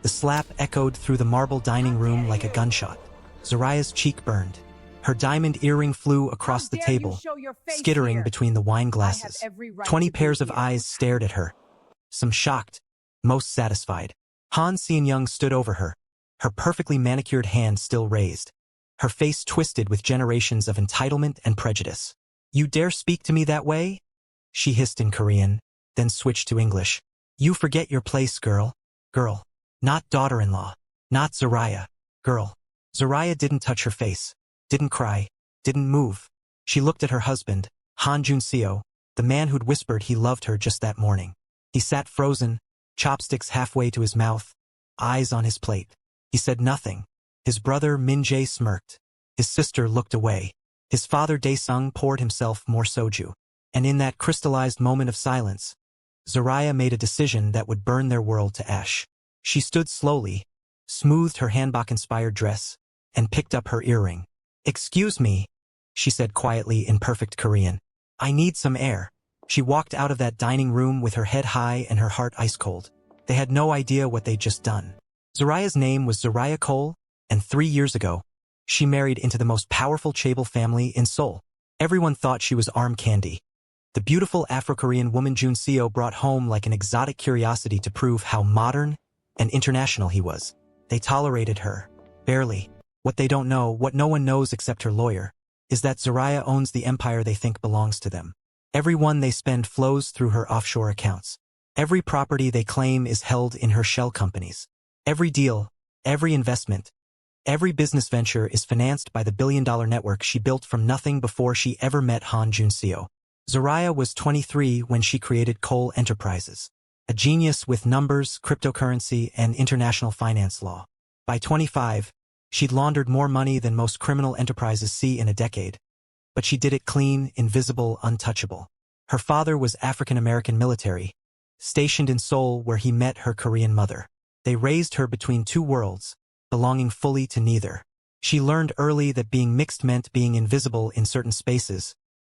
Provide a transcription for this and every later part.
The slap echoed through the marble dining room like a gunshot. Zoraya's cheek burned. Her diamond earring flew across the table, skittering between the wine glasses. 20 pairs of eyes stared at her. Some shocked, most satisfied. Han Seon-young stood over her, her perfectly manicured hand still raised. Her face twisted with generations of entitlement and prejudice. "You dare speak to me that way?" she hissed in Korean, then switched to English. "You forget your place, girl. Girl. Not daughter-in-law. Not Zoraya. Girl." Zoraya didn't touch her face, didn't cry, didn't move. She looked at her husband, Han Jun-seo, the man who'd whispered he loved her just that morning. He sat frozen, chopsticks halfway to his mouth, eyes on his plate. He said nothing. His brother Min-jae smirked. His sister looked away. His father Dae-sung poured himself more soju. And in that crystallized moment of silence, Zoraya made a decision that would burn their world to ash. She stood slowly, smoothed her hanbok-inspired dress, and picked up her earring. "Excuse me," she said quietly in perfect Korean. "I need some air." She walked out of that dining room with her head high and her heart ice cold. They had no idea what they'd just done. Zoraya's name was Zoraya Cole, and 3 years ago, she married into the most powerful chaebol family in Seoul. Everyone thought she was arm candy. The beautiful Afro-Korean woman Jun-seo brought home like an exotic curiosity to prove how modern and international he was. They tolerated her. Barely. What they don't know, what no one knows except her lawyer, is that Zoraya owns the empire they think belongs to them. Every one they spend flows through her offshore accounts. Every property they claim is held in her shell companies. Every deal, every investment, every business venture is financed by the billion-dollar network she built from nothing before she ever met Han Jun-seo. Zoraya was 23 when she created Cole Enterprises, a genius with numbers, cryptocurrency, and international finance law. By 25, she'd laundered more money than most criminal enterprises see in a decade. But she did it clean, invisible, untouchable. Her father was African-American military, stationed in Seoul where he met her Korean mother. They raised her between two worlds, belonging fully to neither. She learned early that being mixed meant being invisible in certain spaces,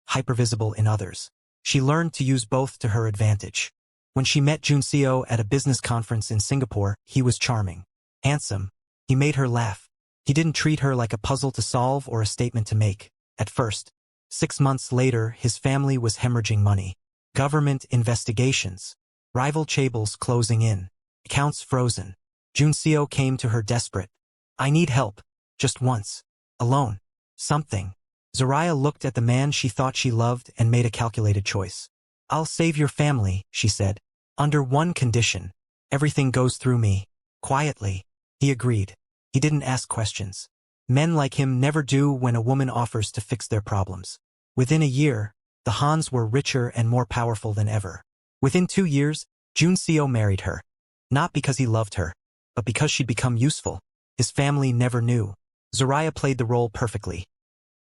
hypervisible in others. She learned to use both to her advantage. When she met Jun-seo at a business conference in Singapore, he was charming, handsome. He made her laugh. He didn't treat her like a puzzle to solve or a statement to make. At first. 6 months later, his family was hemorrhaging money. Government investigations. Rival chaebols closing in. Accounts frozen. Jun-seo came to her desperate. "I need help. Just once. Alone. Something." Zoraya looked at the man she thought she loved and made a calculated choice. "I'll save your family," she said. "Under one condition. Everything goes through me. Quietly." He agreed. He didn't ask questions. Men like him never do when a woman offers to fix their problems. Within a year, the Hans were richer and more powerful than ever. Within 2 years, Jun-seo married her. Not because he loved her, but because she'd become useful. His family never knew. Zoraya played the role perfectly.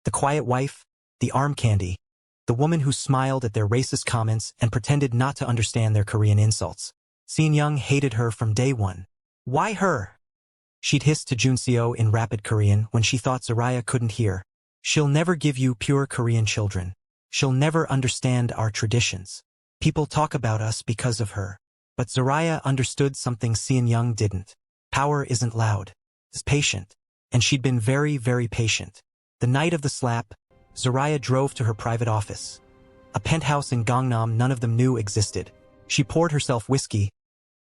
The quiet wife, the arm candy, the woman who smiled at their racist comments and pretended not to understand their Korean insults. Seon-young hated her from day one. "Why her?" she'd hissed to Jun-seo in rapid Korean when she thought Zoraya couldn't hear. "She'll never give you pure Korean children. She'll never understand our traditions. People talk about us because of her." But Zoraya understood something Seon-young didn't. Power isn't loud. It's patient. And she'd been very, very patient. The night of the slap, Zoraya drove to her private office. A penthouse in Gangnam none of them knew existed. She poured herself whiskey,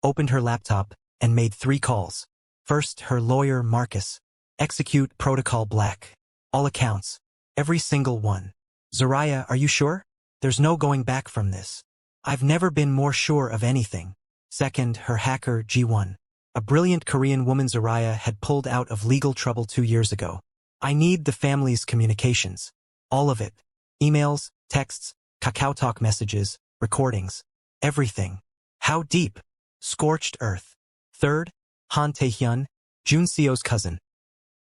opened her laptop, and made 3 calls. First, her lawyer, Marcus. Execute Protocol Black. All accounts. Every single one. "Zoraya, are you sure? There's no going back from this." "I've never been more sure of anything." Second, her hacker, G1. A brilliant Korean woman Zoraya had pulled out of legal trouble 2 years ago. "I need the family's communications. All of it. Emails, texts, KakaoTalk messages, recordings. Everything." "How deep?" "Scorched earth." Third, Han Tae-hyun, Jun-seo's cousin.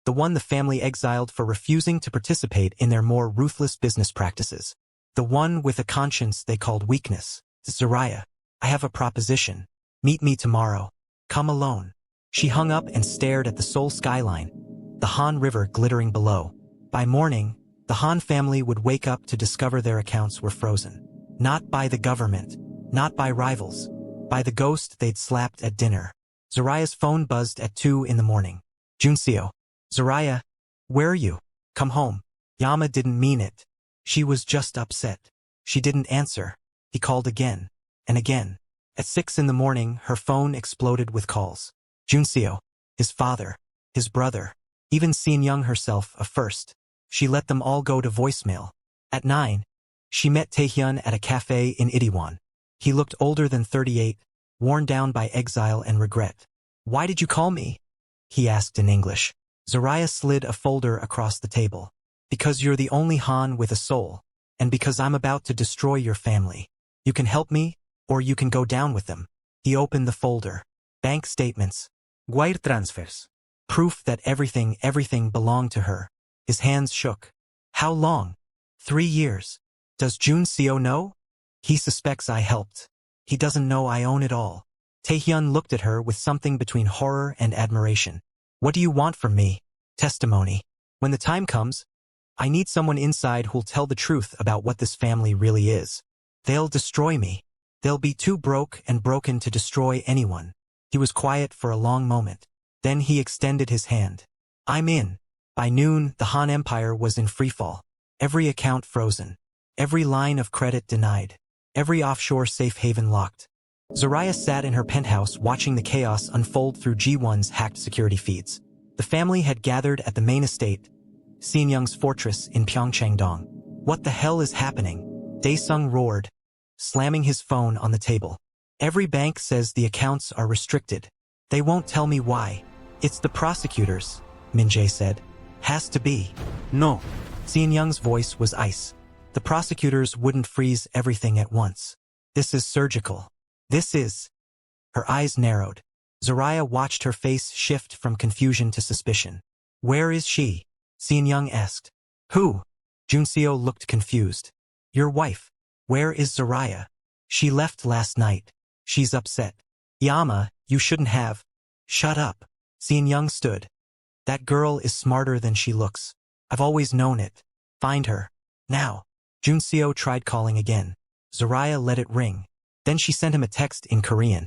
The one the family exiled for refusing to participate in their more ruthless business practices. The one with a conscience they called weakness. "Zoraya, I have a proposition. Meet me tomorrow. Come alone." She hung up and stared at the Seoul skyline, the Han River glittering below. By morning, the Han family would wake up to discover their accounts were frozen. Not by the government, not by rivals, by the ghost they'd slapped at dinner. Zaraya's phone buzzed at 2 in the morning. Junseo. Zaraya. Where are you? Come home. Yama didn't mean it. She was just upset. She didn't answer. He called again. And again. At 6 in the morning, her phone exploded with calls. Junseo. His father. His brother. Even Sean Young herself, a first. She let them all go to voicemail. At 9, she met Taehyun at a cafe in Itaewon. He looked older than 38, worn down by exile and regret. Why did you call me? He asked in English. Zaraya slid a folder across the table. Because you're the only Han with a soul, and because I'm about to destroy your family. You can help me, or you can go down with them. He opened the folder. Bank statements. Wire transfers. Proof that everything belonged to her. His hands shook. How long? 3 years. Does Junseo know? He suspects I helped. He doesn't know I own it all. Taehyun looked at her with something between horror and admiration. What do you want from me? Testimony. When the time comes, I need someone inside who'll tell the truth about what this family really is. They'll destroy me. They'll be too broke and broken to destroy anyone. He was quiet for a long moment. Then he extended his hand. I'm in. By noon, the Han Empire was in freefall. Every account frozen. Every line of credit denied. Every offshore safe haven locked. Zaraya sat in her penthouse watching the chaos unfold through G1's hacked security feeds. The family had gathered at the main estate, Sean Young's fortress in Pyeongchang-dong. What the hell is happening? Daesung roared, slamming his phone on the table. Every bank says the accounts are restricted. They won't tell me why. It's the prosecutors, Min-jae said. Has to be. No. Sean Young's voice was ice. The prosecutors wouldn't freeze everything at once. This is surgical. This is. Her eyes narrowed. Zaraya watched her face shift from confusion to suspicion. Where is she? Sean Young asked. Who? Junseo looked confused. Your wife. Where is Zaraya? She left last night. She's upset. Yama, you shouldn't have. Shut up. Sean Young stood. That girl is smarter than she looks. I've always known it. Find her. Now. Junseo tried calling again. Zaraya let it ring. Then she sent him a text in Korean.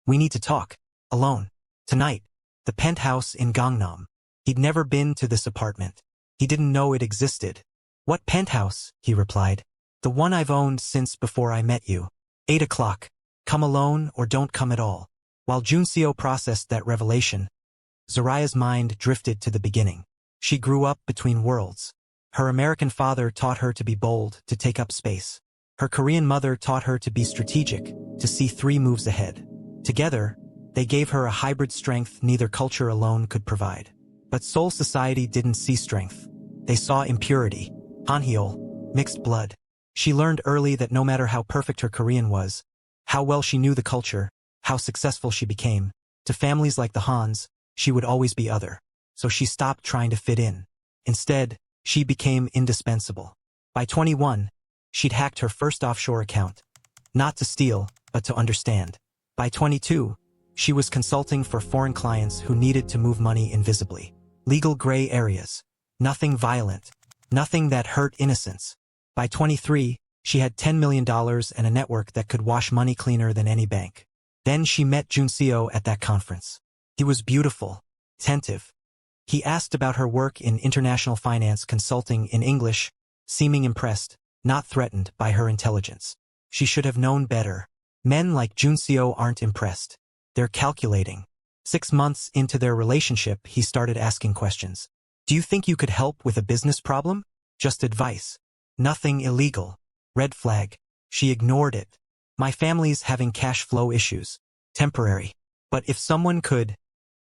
We need to talk. Alone. Tonight. The penthouse in Gangnam. He'd never been to this apartment. He didn't know it existed. What penthouse? He replied. The one I've owned since before I met you. 8 o'clock. Come alone or don't come at all. While Junseo processed that revelation, Zaraya's mind drifted to the beginning. She grew up between worlds. Her American father taught her to be bold, to take up space. Her Korean mother taught her to be strategic, to see 3 moves ahead. Together, they gave her a hybrid strength neither culture alone could provide. But Seoul society didn't see strength. They saw impurity. Hanheol, mixed blood. She learned early that no matter how perfect her Korean was, how well she knew the culture, how successful she became, to families like the Hans, she would always be other. So she stopped trying to fit in. Instead, she became indispensable. By 21, she'd hacked her first offshore account. Not to steal, but to understand. By 22, she was consulting for foreign clients who needed to move money invisibly. Legal gray areas. Nothing violent. Nothing that hurt innocence. By 23, she had $10 million and a network that could wash money cleaner than any bank. Then she met Junseo at that conference. He was beautiful, attentive. He asked about her work in international finance consulting in English, seeming impressed, not threatened by her intelligence. She should have known better. Men like Junseo aren't impressed. They're calculating. 6 months into their relationship, he started asking questions. Do you think you could help with a business problem? Just advice. Nothing illegal. Red flag. She ignored it. My family's having cash flow issues. Temporary. But if someone could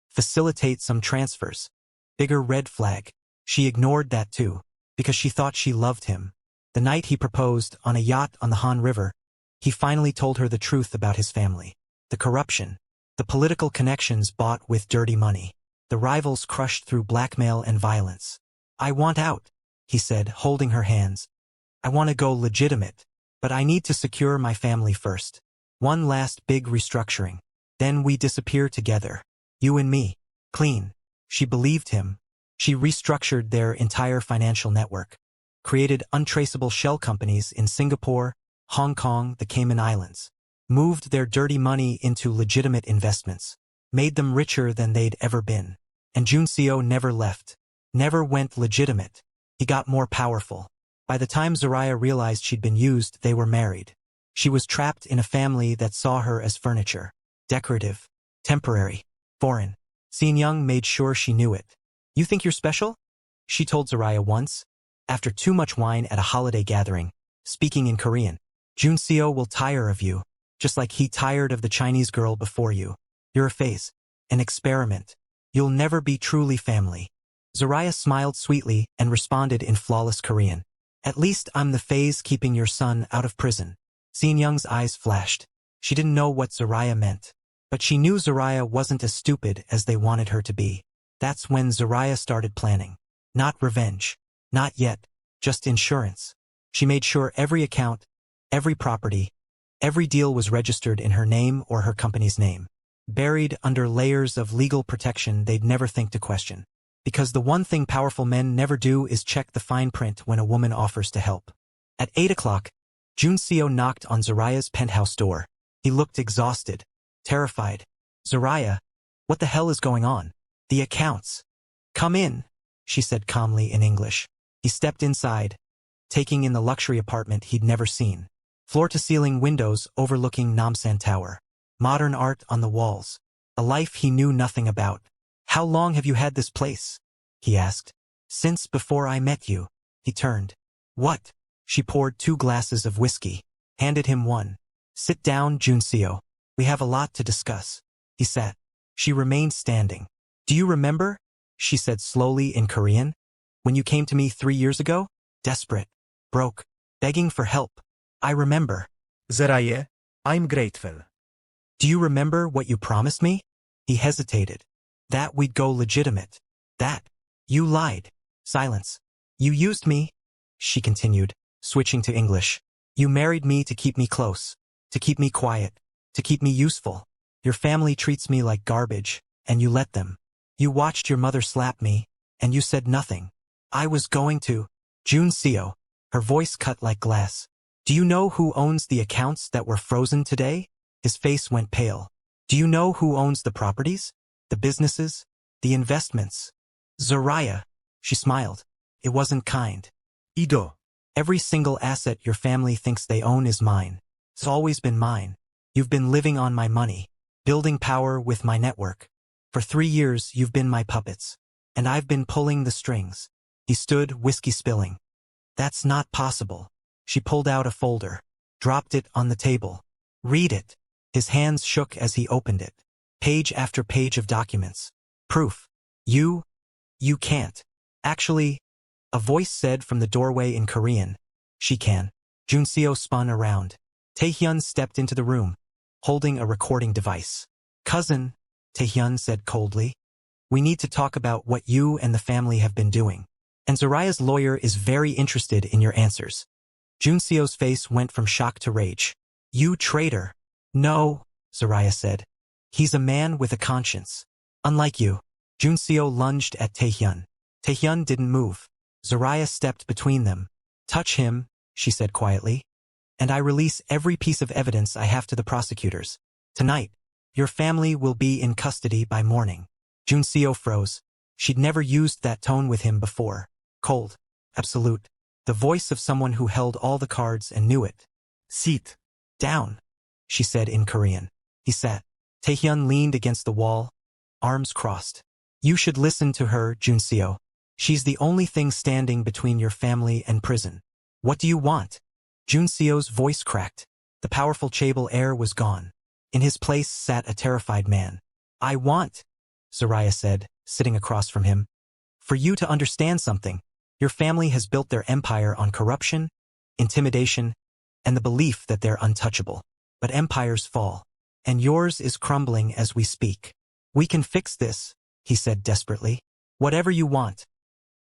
facilitate some transfers. Bigger red flag. She ignored that too, because she thought she loved him. The night he proposed, on a yacht on the Han River, he finally told her the truth about his family. The corruption. The political connections bought with dirty money. The rivals crushed through blackmail and violence. I want out, he said, holding her hands. I want to go legitimate, but I need to secure my family first. One last big restructuring. Then we disappear together. You and me. Clean. She believed him. She restructured their entire financial network. Created untraceable shell companies in Singapore, Hong Kong, the Cayman Islands. Moved their dirty money into legitimate investments. made them richer than they'd ever been. And Junseo never left, never went legitimate. He got more powerful. By the time Zariah realized she'd been used, they were married. She was trapped in a family that saw her as furniture. Decorative, temporary, foreign. Sean Young made sure she knew it. "You think you're special?" she told Zariah once, after too much wine at a holiday gathering, speaking in Korean. "Junseo will tire of you, just like he tired of the Chinese girl before you. You're a phase, an experiment. You'll never be truly family." Zariah smiled sweetly and responded in flawless Korean. "At least I'm the phase keeping your son out of prison." Sean Young's eyes flashed. She didn't know what Zariah meant, but she knew Zariah wasn't as stupid as they wanted her to be. That's when Zariah started planning. Not revenge. Not yet. Just insurance. She made sure every account, every property, every deal was registered in her name or her company's name, buried under layers of legal protection they'd never think to question. Because the one thing powerful men never do is check the fine print when a woman offers to help. At 8 o'clock, Junseo knocked on Zariah's penthouse door. He looked exhausted, terrified. "Zariah, what the hell is going on?" "The accounts." "Come in," she said calmly in English. He stepped inside, taking in the luxury apartment he'd never seen. Floor-to-ceiling windows overlooking Namsan Tower. Modern art on the walls. A life he knew nothing about. "How long have you had this place?" he asked. "Since before I met you." He turned. "What?" She poured 2 glasses of whiskey, handed him one. "Sit down, Junseo. We have a lot to discuss." He sat. She remained standing. "Do you remember?" she said slowly in Korean. "When you came to me 3 years ago? Desperate. Broke. Begging for help. I remember." "Zariah, I'm grateful." "Do you remember what you promised me?" He hesitated. "That we'd go legitimate. That. You lied." Silence. "You used me," she continued, switching to English. "You married me to keep me close, to keep me quiet, to keep me useful. Your family treats me like garbage, and you let them. You watched your mother slap me, and you said nothing. I was going to." "Junseo," her voice cut like glass. "Do you know who owns the accounts that were frozen today?" His face went pale. "Do you know who owns the properties? The businesses? The investments?" "Zariah," she smiled. It wasn't kind. "Ido." "Every single asset your family thinks they own is mine. It's always been mine. You've been living on my money, building power with my network. For 3 years you've been my puppets, and I've been pulling the strings." He stood, whiskey spilling. "That's not possible." She pulled out a folder, dropped it on the table. "Read it." His hands shook as he opened it. Page after page of documents. "Proof. You can't." "Actually," a voice said from the doorway in Korean, "she can." Junseo spun around. Taehyun stepped into the room, holding a recording device. "Cousin," Taehyun said coldly, "we need to talk about what you and the family have been doing. And Zariah's lawyer is very interested in your answers." Junseo's face went from shock to rage. "You traitor." "No," Zariah said. "He's a man with a conscience. Unlike you." Junseo lunged at Taehyun. Taehyun didn't move. Zariah stepped between them. "Touch him," she said quietly, "and I release every piece of evidence I have to the prosecutors. Tonight, your family will be in custody by morning." Junseo froze. She'd never used that tone with him before. Cold. Absolute. The voice of someone who held all the cards and knew it. "Sit down," she said in Korean. He sat. Taehyun leaned against the wall, arms crossed. "You should listen to her, Junseo. She's the only thing standing between your family and prison. What do you want?" Junseo's voice cracked. The powerful chaebol air was gone. In his place sat a terrified man. "I want," Zariah said, sitting across from him, "for you to understand something. Your family has built their empire on corruption, intimidation, and the belief that they're untouchable. But empires fall, and yours is crumbling as we speak. We can fix this," he said desperately. "Whatever you want.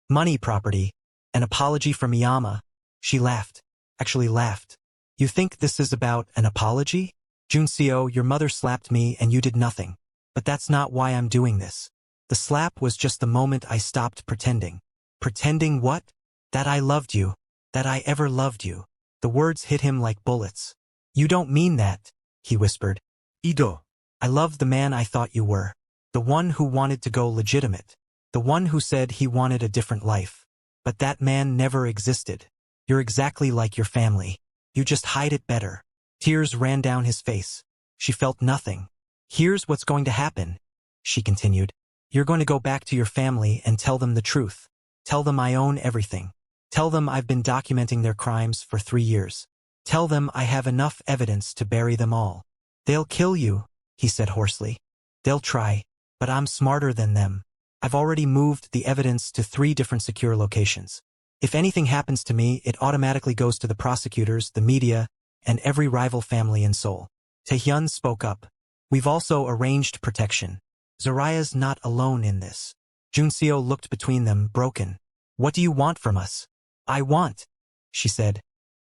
Money, property, an apology from Miyama." She laughed. Actually laughed. "You think this is about an apology? Junseo, your mother slapped me and you did nothing. But that's not why I'm doing this. The slap was just the moment I stopped pretending." "Pretending what?" "That I loved you. That I ever loved you." The words hit him like bullets. "You don't mean that," he whispered. "Ido." I loved the man I thought you were. The one who wanted to go legitimate. The one who said he wanted a different life. But that man never existed. You're exactly like your family. You just hide it better. Tears ran down his face. She felt nothing. Here's what's going to happen, she continued. You're going to go back to your family and tell them the truth. Tell them I own everything. Tell them I've been documenting their crimes for 3 years. Tell them I have enough evidence to bury them all. They'll kill you, he said hoarsely. They'll try, but I'm smarter than them. I've already moved the evidence to 3 different secure locations. If anything happens to me, it automatically goes to the prosecutors, the media, and every rival family in Seoul. Taehyun spoke up. We've also arranged protection. Zaraya's not alone in this. Junseo looked between them, broken. What do you want from us? I want, she said,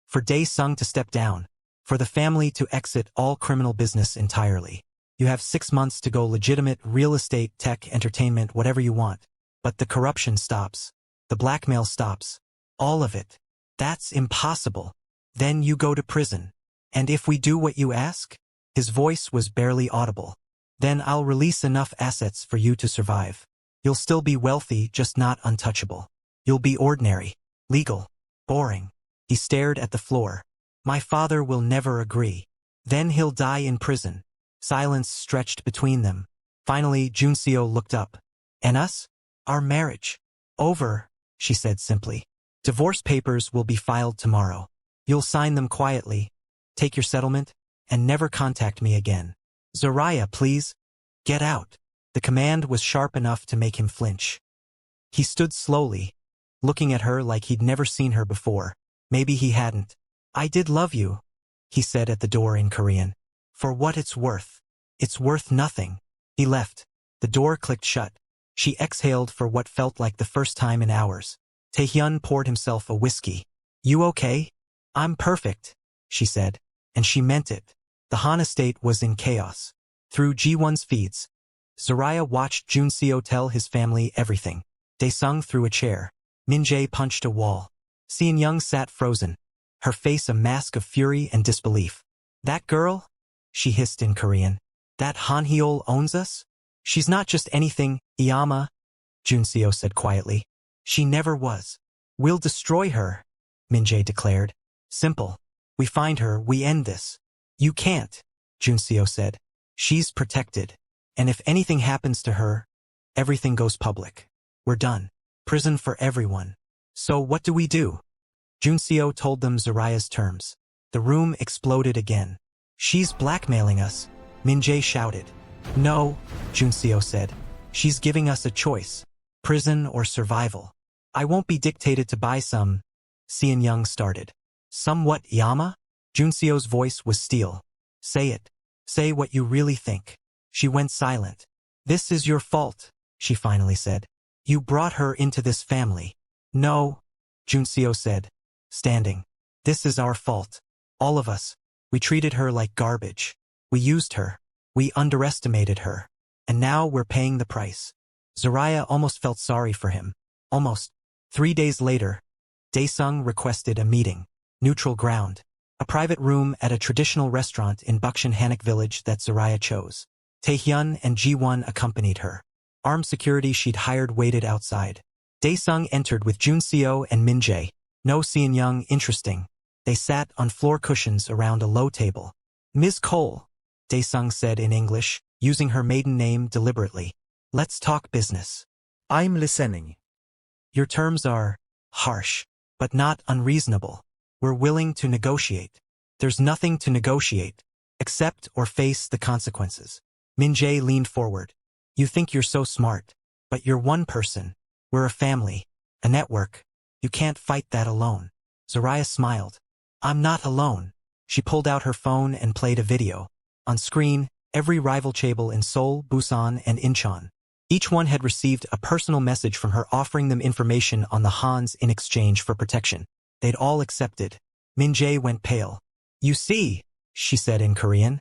for Dae-sung to step down, for the family to exit all criminal business entirely. You have 6 months to go legitimate, real estate, tech, entertainment, whatever you want. But the corruption stops. The blackmail stops. All of it. That's impossible. Then you go to prison. And if we do what you ask? His voice was barely audible. Then I'll release enough assets for you to survive. You'll still be wealthy, just not untouchable. You'll be ordinary, legal, boring. He stared at the floor. My father will never agree. Then he'll die in prison. Silence stretched between them. Finally, Junseo looked up. And us? Our marriage. Over, she said simply. Divorce papers will be filed tomorrow. You'll sign them quietly, take your settlement, and never contact me again. Zaraya, please. Get out. The command was sharp enough to make him flinch. He stood slowly, looking at her like he'd never seen her before. Maybe he hadn't. I did love you, he said at the door in Korean. For what it's worth. It's worth nothing. He left. The door clicked shut. She exhaled for what felt like the first time in hours. Taehyun poured himself a whiskey. You okay? I'm perfect, she said. And she meant it. The Han estate was in chaos. Through Ji-won's feeds, Zaraya watched Junseo tell his family everything. Dae-sung threw a chair. Min-jae punched a wall. Seon-young sat frozen, her face a mask of fury and disbelief. That girl? She hissed in Korean. That Han Hyeol owns us? She's not just anything, Iyama, Junseo said quietly. She never was. We'll destroy her, Min-jae declared. Simple. We find her, we end this. You can't, Junseo said. She's protected. And if anything happens to her, everything goes public. We're done. Prison for everyone. So what do we do? Junseo told them Zaraya's terms. The room exploded again. She's blackmailing us, Min-jae shouted. No, Junseo said. She's giving us a choice. Prison or survival. I won't be dictated to buy some, Seon-young started. Somewhat, Yama? Junseo's voice was steel. Say it. Say what you really think. She went silent. This is your fault, she finally said. You brought her into this family. No, Junseo said, standing. This is our fault. All of us. We treated her like garbage. We used her. We underestimated her. And now we're paying the price. Zaraya almost felt sorry for him. Almost. 3 days later, Dae-sung requested a meeting. Neutral ground. A private room at a traditional restaurant in Bukshin Hanok village that Zaraya chose. Taehyun and Ji-won accompanied her. Armed security she'd hired waited outside. Dae-sung entered with Junseo and Min-jae. No Seon-young, interesting. They sat on floor cushions around a low table. Ms. Cole, Dae-sung said in English, using her maiden name deliberately. Let's talk business. I'm listening. Your terms are harsh, but not unreasonable. We're willing to negotiate. There's nothing to negotiate. Accept or face the consequences. Min-jae leaned forward. You think you're so smart, but you're one person. We're a family, a network. You can't fight that alone. Zaraya smiled. I'm not alone. She pulled out her phone and played a video. On screen, every rival chaebol in Seoul, Busan, and Incheon. Each one had received a personal message from her offering them information on the Hans in exchange for protection. They'd all accepted. Min-jae went pale. You see, she said in Korean.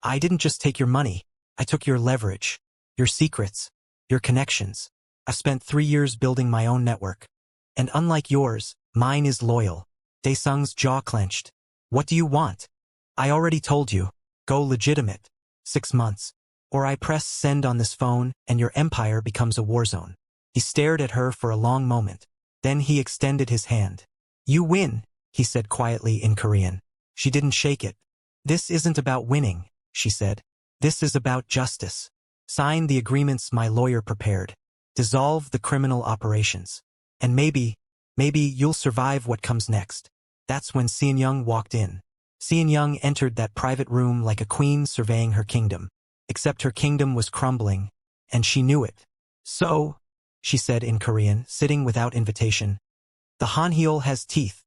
I didn't just take your money. I took your leverage, your secrets, your connections. I've spent 3 years building my own network. And unlike yours, mine is loyal. Dae-sung's jaw clenched. What do you want? I already told you. Go legitimate. 6 months. Or I press send on this phone and your empire becomes a war zone. He stared at her for a long moment. Then he extended his hand. You win, he said quietly in Korean. She didn't shake it. This isn't about winning, she said. This is about justice. Sign the agreements my lawyer prepared. Dissolve the criminal operations. And maybe you'll survive what comes next. That's when Seon-young walked in. Seon-young entered that private room like a queen surveying her kingdom. Except her kingdom was crumbling, and she knew it. So, she said in Korean, sitting without invitation. The Hanheol has teeth.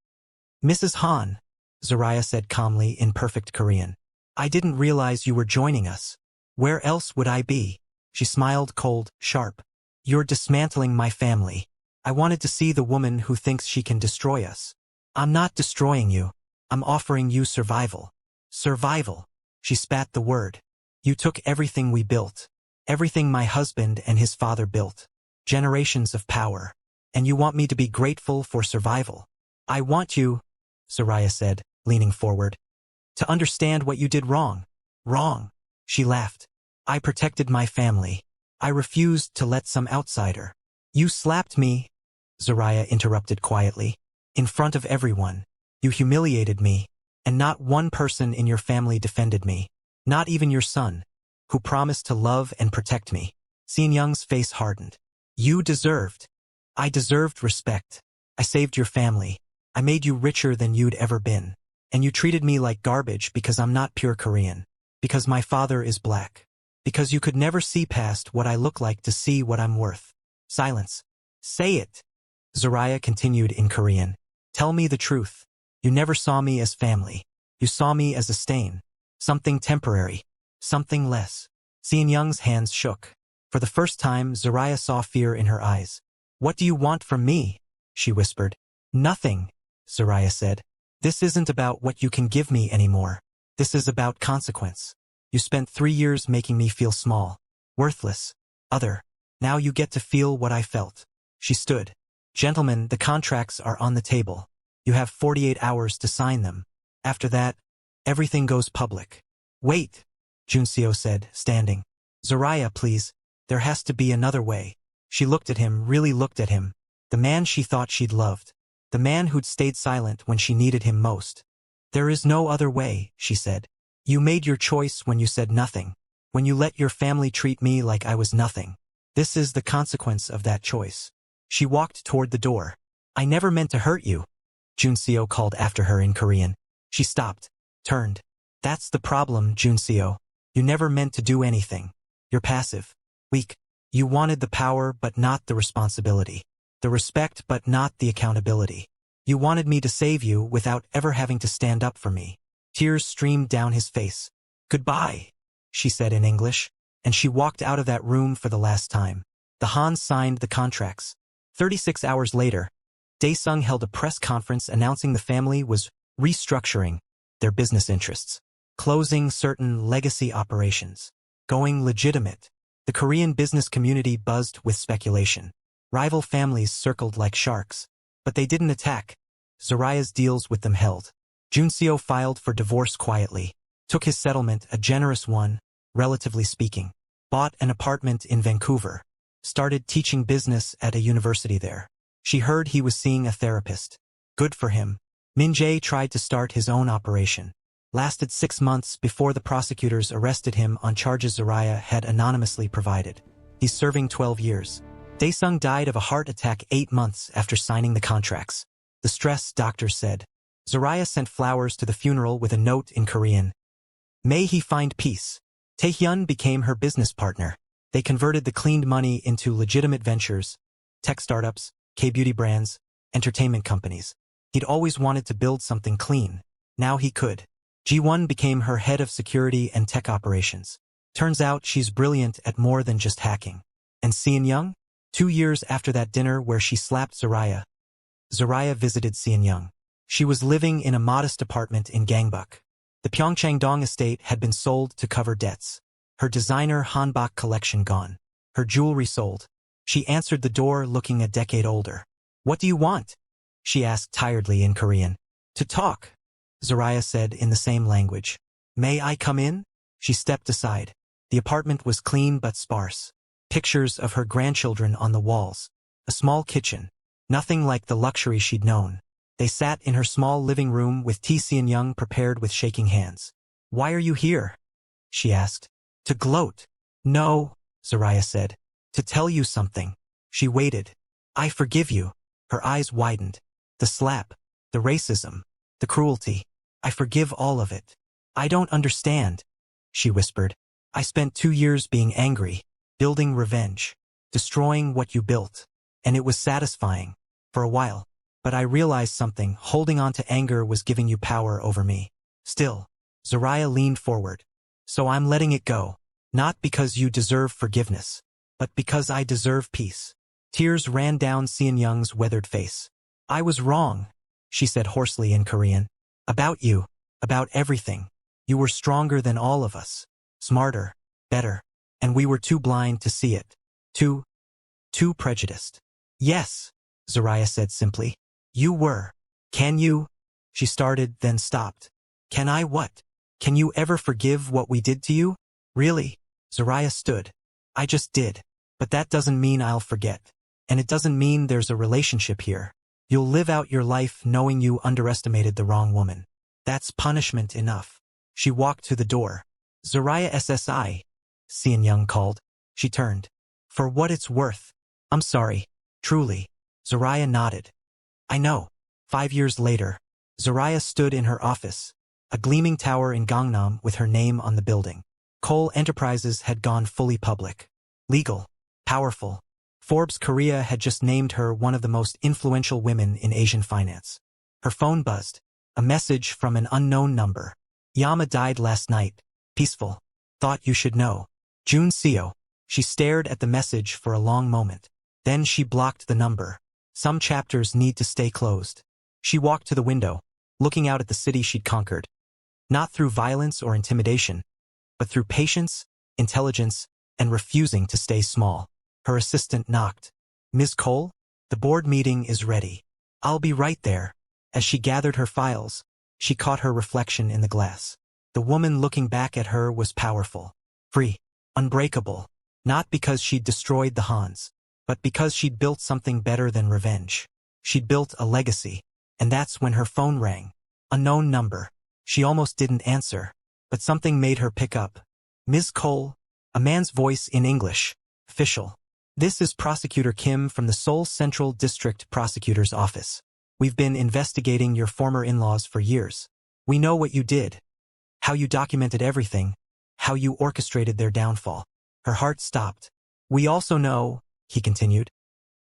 Mrs. Han, Zariah said calmly in perfect Korean. I didn't realize you were joining us. Where else would I be? She smiled cold, sharp. You're dismantling my family. I wanted to see the woman who thinks she can destroy us. I'm not destroying you. I'm offering you survival. Survival. She spat the word. You took everything we built. Everything my husband and his father built. Generations of power. And you want me to be grateful for survival. I want you, Zariah said, leaning forward, to understand what you did wrong. Wrong. She laughed. I protected my family. I refused to let some outsider. You slapped me, Zariah interrupted quietly. In front of everyone. You humiliated me. And not one person in your family defended me. Not even your son, who promised to love and protect me. Seon-young's face hardened. You deserved. I deserved respect. I saved your family. I made you richer than you'd ever been. And you treated me like garbage because I'm not pure Korean. Because my father is black. Because you could never see past what I look like to see what I'm worth. Silence. Say it. Zariah continued in Korean. Tell me the truth. You never saw me as family. You saw me as a stain. Something temporary. Something less. Seon-young's hands shook. For the first time, Zariah saw fear in her eyes. What do you want from me? She whispered. Nothing, Zariah said. This isn't about what you can give me anymore. This is about consequence. You spent 3 years making me feel small. Worthless. Other. Now you get to feel what I felt. She stood. Gentlemen, the contracts are on the table. You have 48 hours to sign them. After that, everything goes public. Wait, Junseo said, standing. Zariah, please. There has to be another way. She looked at him, really looked at him. The man she thought she'd loved. The man who'd stayed silent when she needed him most. There is no other way, she said. You made your choice when you said nothing. When you let your family treat me like I was nothing. This is the consequence of that choice. She walked toward the door. I never meant to hurt you, Junseo called after her in Korean. She stopped, turned. That's the problem, Junseo. You never meant to do anything. You're passive. Weak. You wanted the power but not the responsibility. The respect but not the accountability. You wanted me to save you without ever having to stand up for me. Tears streamed down his face. Goodbye, she said in English, and she walked out of that room for the last time. The Hans signed the contracts. 36 hours later, Dae-sung held a press conference announcing the family was restructuring their business interests, closing certain legacy operations, going legitimate. The Korean business community buzzed with speculation. Rival families circled like sharks, but they didn't attack. Zariah's deals with them held. Junseo filed for divorce quietly, took his settlement, a generous one, relatively speaking, bought an apartment in Vancouver, started teaching business at a university there. She heard he was seeing a therapist. Good for him. Min-jae tried to start his own operation. Lasted 6 months before the prosecutors arrested him on charges Zariah had anonymously provided. He's serving 12 years. Dae-sung died of a heart attack 8 months after signing the contracts. The stress, doctors said. Zariah sent flowers to the funeral with a note in Korean. May he find peace. Taehyun became her business partner. They converted the cleaned money into legitimate ventures, tech startups, K-beauty brands, entertainment companies. He'd always wanted to build something clean. Now he could. Ji-won became her head of security and tech operations. Turns out she's brilliant at more than just hacking. And Seon-young? 2 years after that dinner where she slapped Zariah, Zariah visited Seon-young. She was living in a modest apartment in Gangbuk. The Pyeongchang-dong estate had been sold to cover debts. Her designer hanbok collection gone. Her jewelry sold. She answered the door looking a decade older. What do you want? She asked tiredly in Korean. To talk, Zariah said in the same language. May I come in? She stepped aside. The apartment was clean but sparse. Pictures of her grandchildren on the walls. A small kitchen. Nothing like the luxury she'd known. They sat in her small living room with tea Seon-young prepared with shaking hands. "Why are you here?" she asked. "To gloat." "No," Zariah said. "To tell you something." She waited. "I forgive you." Her eyes widened. "The slap. The racism. The cruelty. I forgive all of it." "I don't understand," she whispered. "I spent 2 years being angry, building revenge, destroying what you built. And it was satisfying. For a while. But I realized something. Holding on to anger was giving you power over me. Still." Zariah leaned forward. "So I'm letting it go. Not because you deserve forgiveness. But because I deserve peace." Tears ran down Seon-young's weathered face. "I was wrong," she said hoarsely in Korean. "About you. About everything. You were stronger than all of us. Smarter. Better. And we were too blind to see it. Too prejudiced." "Yes," Zariah said simply. "You were. Can you?" She started, then stopped. "Can I what? Can you ever forgive what we did to you?" "Really?" Zariah stood. "I just did. But that doesn't mean I'll forget. And it doesn't mean there's a relationship here. You'll live out your life knowing you underestimated the wrong woman. That's punishment enough." She walked to the door. "Zariah SSI," Seon-young called. She turned. "For what it's worth. I'm sorry. Truly." Zariah nodded. "I know." 5 years later, Zariah stood in her office, a gleaming tower in Gangnam with her name on the building. Seoul Enterprises had gone fully public. Legal. Powerful. Forbes Korea had just named her one of the most influential women in Asian finance. Her phone buzzed. A message from an unknown number. "Yama died last night. Peaceful. Thought you should know. Jun Seo." She stared at the message for a long moment. Then she blocked the number. Some chapters need to stay closed. She walked to the window, looking out at the city she'd conquered. Not through violence or intimidation, but through patience, intelligence, and refusing to stay small. Her assistant knocked. "Ms. Cole, the board meeting is ready." "I'll be right there." As she gathered her files, she caught her reflection in the glass. The woman looking back at her was powerful. Free. Unbreakable. Not because she'd destroyed the Hans, but because she'd built something better than revenge. She'd built a legacy. And that's when her phone rang. Unknown number. She almost didn't answer, but something made her pick up. "Ms. Cole," a man's voice in English. Official. "This is Prosecutor Kim from the Seoul Central District Prosecutor's Office. We've been investigating your former in-laws for years. We know what you did. How you documented everything. How you orchestrated their downfall." Her heart stopped. "We also know," he continued,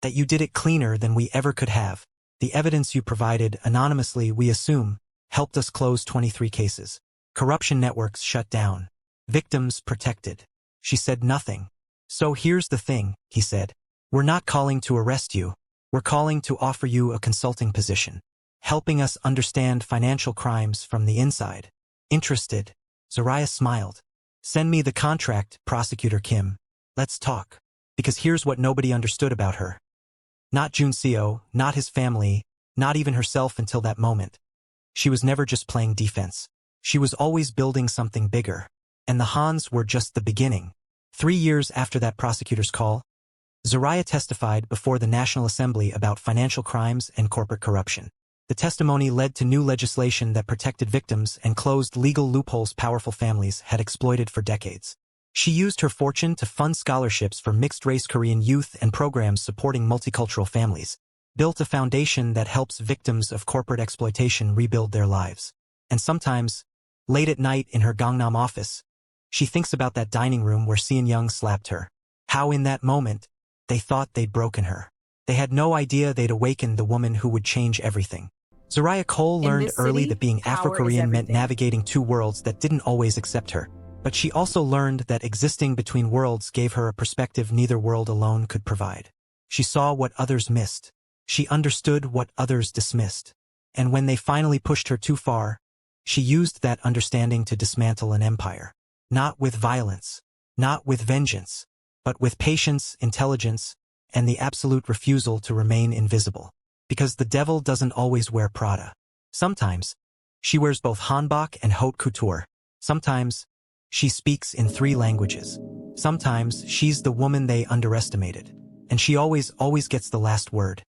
"that you did it cleaner than we ever could have. The evidence you provided, anonymously we assume, helped us close 23 cases. Corruption networks shut down. Victims protected." She said nothing. "So here's the thing," he said. "We're not calling to arrest you. We're calling to offer you a consulting position. Helping us understand financial crimes from the inside. Interested?" Zariah smiled. "Send me the contract, Prosecutor Kim. Let's talk. Because here's what nobody understood about her. Not Jun Seo, not his family, not even herself until that moment. She was never just playing defense. She was always building something bigger. And the Hans were just the beginning." 3 years after that prosecutor's call, Zariah testified before the National Assembly about financial crimes and corporate corruption. The testimony led to new legislation that protected victims and closed legal loopholes powerful families had exploited for decades. She used her fortune to fund scholarships for mixed-race Korean youth and programs supporting multicultural families, built a foundation that helps victims of corporate exploitation rebuild their lives. And sometimes, late at night in her Gangnam office, she thinks about that dining room where Seon-young slapped her. How in that moment, they thought they'd broken her. They had no idea they'd awakened the woman who would change everything. Zariah Cole learned early that being Afro-Korean meant navigating 2 worlds that didn't always accept her. But she also learned that existing between worlds gave her a perspective neither world alone could provide. She saw what others missed. She understood what others dismissed. And when they finally pushed her too far, she used that understanding to dismantle an empire. Not with violence, not with vengeance, but with patience, intelligence, and the absolute refusal to remain invisible. Because the devil doesn't always wear Prada. Sometimes, she wears both hanbok and haute couture. Sometimes, She speaks in 3 languages. Sometimes she's the woman they underestimated. And she always gets the last word.